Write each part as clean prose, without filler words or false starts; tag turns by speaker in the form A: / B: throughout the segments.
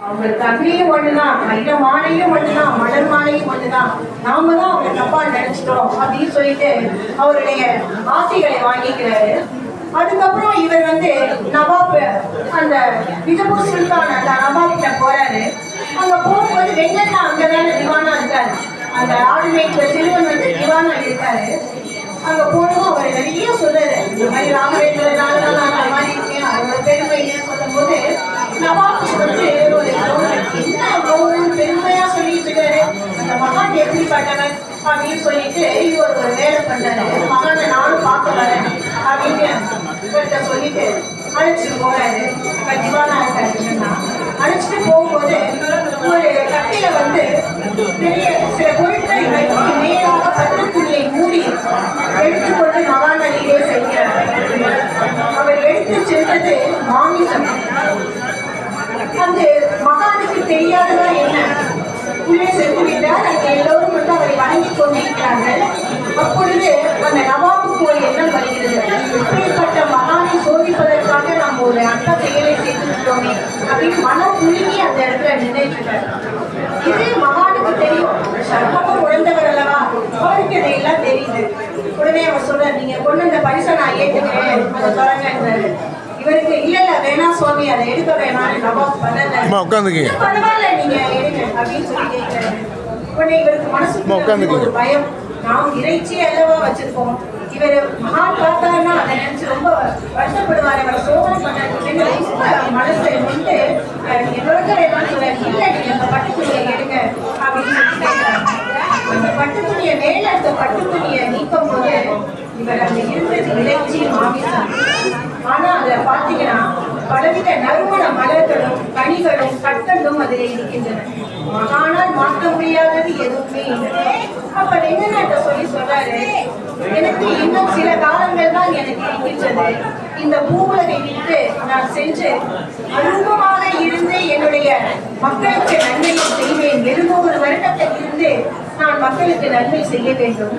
A: அவங்களுக்கு அக்னியும் ஒண்ணுதான், கையில மாலையும் ஒண்ணுதான், மலர் மாலையும் ஒண்ணுதான். நாம தான் அவங்க தப்பா நினைச்சிட்டோம் அப்படின்னு சொல்லிட்டு அவருடைய ஆசைகளை வாங்கிக்கிறாரு. அதுக்கப்புறம் இவர் நவாப் அந்த விஜபூர் சுல்தான் அந்த நவாப் கிட்ட போறாரு. அங்க போகும்போது வெங்கண்ணா அங்கதான திவானா இருக்காரு. அந்த ஆளுமைக்கு சிறுவன் திவானா இருக்காரு. அங்க போனதும் அவர் நிறைய சொல்றாரு, இந்த மாதிரி ராமவேந்திரனால நான் அந்த மாதிரி இருக்கேன், அவரோட பெருமை சொல்லும் போது நவாபுக்கு ஒரு என்ன அவ்வளவு பெருமையா சொல்லிட்டு இருக்காரு. அந்த மகான் எப்படிப்பட்டவன் அப்படின்னு சொல்லிட்டு இவர் ஒரு வேலை பண்றாரு. மகானை நானும் பார்க்க வரேன் அப்படின்னு இவர்கிட்ட சொல்லிட்டு அழைச்சிட்டு போறாரு. திவானா இருக்காருன்னா அழைச்சிட்டு போகும்போது ஒரு கட்டையில பெரிய சில பொருட்களை வைத்து மேலாக பட்டு துணியை மூடி எடுத்துக்கொண்டு மகான் அடியிலே செல்கிறார். அவர் எடுத்து சென்றது மாமிசம். அந்த மகானுக்கு தெரியாததா என்ன, உள்ளே சென்று விட்டார். அங்கே எல்லோரும் அவரை வணங்கி கொண்டிருக்கிறார்கள். அப்பொழுது அந்த நவாபுக்கு ஒரு எண்ணம் வருகிறது, இப்படிப்பட்ட மகானை சோதிப்பதற்காக நாம் ஒரு அற்ப செயலை செய்துவிட்டோமே அப்படின்னு மனம் குலுங்கி அந்த இடத்துல நினைக்கிறார். இது மகானுக்கு தெரியும், சர்வமும் உணர்ந்தவர் அல்லவா, அவருக்கு இதையெல்லாம் தெரியுது. உடனே அவர் சொல்றார், நீங்க கொண்டு அந்த பரிசை நான் ஏற்றுக்கிறேன், அதை தொடங்கிறாரு. இவருக்கு இல்ல வேணா சுவாமி, அதை எடுக்க வேணாம், நவாப் பரவாயில்ல நீங்க எடுங்க அப்படின்னு சொல்லி கேட்கிறாரு. உடனே இவருக்கு மனசுக்கு ஒரு பயம், நாம் இறைச்சி அல்லவா வச்சிருக்கோம், இவர் மகான் பார்த்தாருன்னா அதை நினைச்சு ரொம்ப வருத்தப்படுவார், அவரை சோதனை பண்ண ரொம்ப மனசு என்னோட சொல்றாரு. இல்ல நீங்க அந்த பட்டு துணியை எடுங்க அப்படின்னு சொல்லி கேட்கிறாங்க. அந்த பட்டு துணியை மேல அந்த பட்டு துணியை நீக்கும் போது இவர் அந்த இருந்தது இறைச்சி மாமிசம். ஆனா அதுல பாத்தீங்கன்னா பலவித நறுமண மலர்களும் கனிகளும் கட்டங்களும் அதில் இருக்கின்றன. மகானால் மாற்ற முடியாதது எதுவுமே இல்லை. அப்ப என்ன சொல்லி சொல்றாரு, எனக்கு இன்னும் சில காலங்கள் தான் எனக்கு இருக்கின்றது. இந்த பூவுலகை விட்டு நான் சென்று அனுபவமாக இருந்து என்னுடைய மக்களுக்கு நன்மையை செய்வேன். 700 வருடத்தில் இருந்து நான் மக்களுக்கு நன்மை செய்ய வேண்டும்.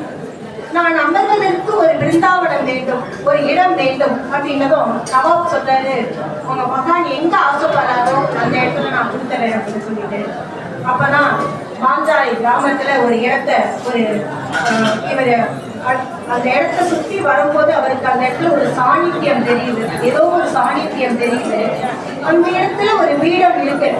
A: நான் அமர்வதற்கு ஒரு பிருந்தாவனம் வேண்டும், ஒரு இடம் வேண்டும் அப்படின்னதும் நவாப் சொல்றாரு, உங்க மகான் எங்க ஆசைப்படாதோ அந்த இடத்துல நான் கொடுத்துறேன் அப்படின்னு சொல்லிட்டு. அப்பதான் மாஞ்சாலை கிராமத்துல ஒரு இடத்த இவர் அந்த இடத்த சுற்றி வரும்போது அவருக்கு அந்த இடத்துல ஒரு சாநித்தியம் தெரியுது, ஏதோ ஒரு சாநித்தியம் தெரியுது. அந்த இடத்துல ஒரு வீடம் இருக்கு.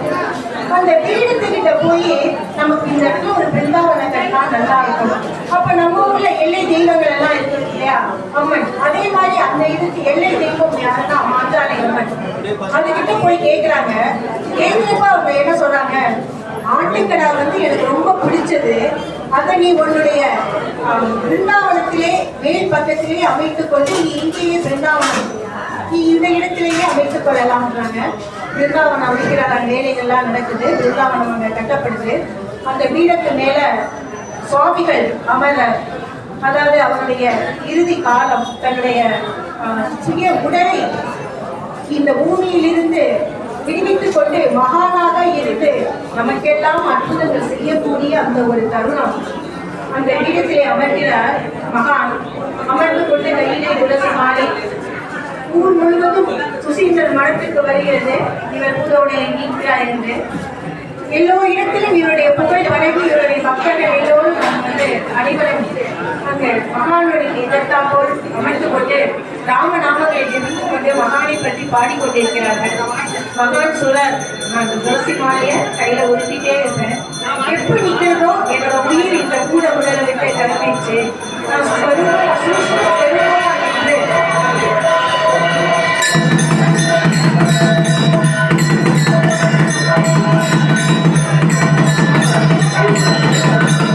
A: அந்த வீடத்துக்கிட்ட போய் நமக்கு இந்த இடத்துல ஒரு பிருந்தாவனம் கட்டினா நல்லா இருக்கும். அப்ப நம்ம ஊர்ல எல்லை தெய்வங்கள் எல்லாம் இருக்கு இல்லையா, அம்மன், அதே மாதிரி அந்த இதுக்கு எல்லை தெய்வம் யாருன்னா மாஞ்சாலை அம்மன். அதுகிட்ட போய் கேட்கிறாங்க. கேட்கிறப்ப அவங்க என்ன சொல்றாங்க, ஆட்டுக்கடா எனக்கு ரொம்ப பிடிச்சது, அதை நீ உன்னுடைய பிருந்தாவனத்திலே மேல் பக்கத்திலே அமைத்துக் கொண்டு நீ இங்கேயே பிருந்தாவனம் நீ இந்த இடத்திலேயே அமைத்துக் கொள்ளலாம்ன்றாங்க. பிருந்தாவனம் அமைக்கிறாங்க, வேலைகள்லாம் நடக்குது, பிருந்தாவனம் அங்க கட்டப்படுது. அந்த வீடத்து மேல சுவாமிகள் அமர, அதாவது அவருடைய இறுதி காலம் தன்னுடைய சுய உடலை இந்த பூமியிலிருந்து விடுவித்துக் கொண்டு மகானாக இருந்து நமக்கெல்லாம் அற்புதங்கள் செய்யக்கூடிய அந்த ஒரு தருணம். அந்த வீடத்திலே அமர்கிறார் மகான். அமர்ந்து கொண்டு கையிலே துளசி மாலை. ஊர் முழுவதும் சுசீந்தர் மடத்துக்கு வருகிறது, இவர் பூதோடைய நீக்கிறார் என்று. எல்லோ இடத்திலும் இவருடைய புகழ் வழங்கி இவருடைய மக்கள் எல்லோரும் அனைவரும் அங்கு மகானுடைய எதிர்த்தாப்போல் அமர்ந்து கொண்டு ராமநாமங்களை ஜெபித்துக் கொண்டு மகானை பற்றி பாடிக்கொண்டிருக்கிறார்கள். மகான் சொல்றார், நான் துளசி மாலைய கையில உறுத்திட்டே இருப்பேன், எப்ப நிற்கிறதோ என்னோட உயிர் இந்த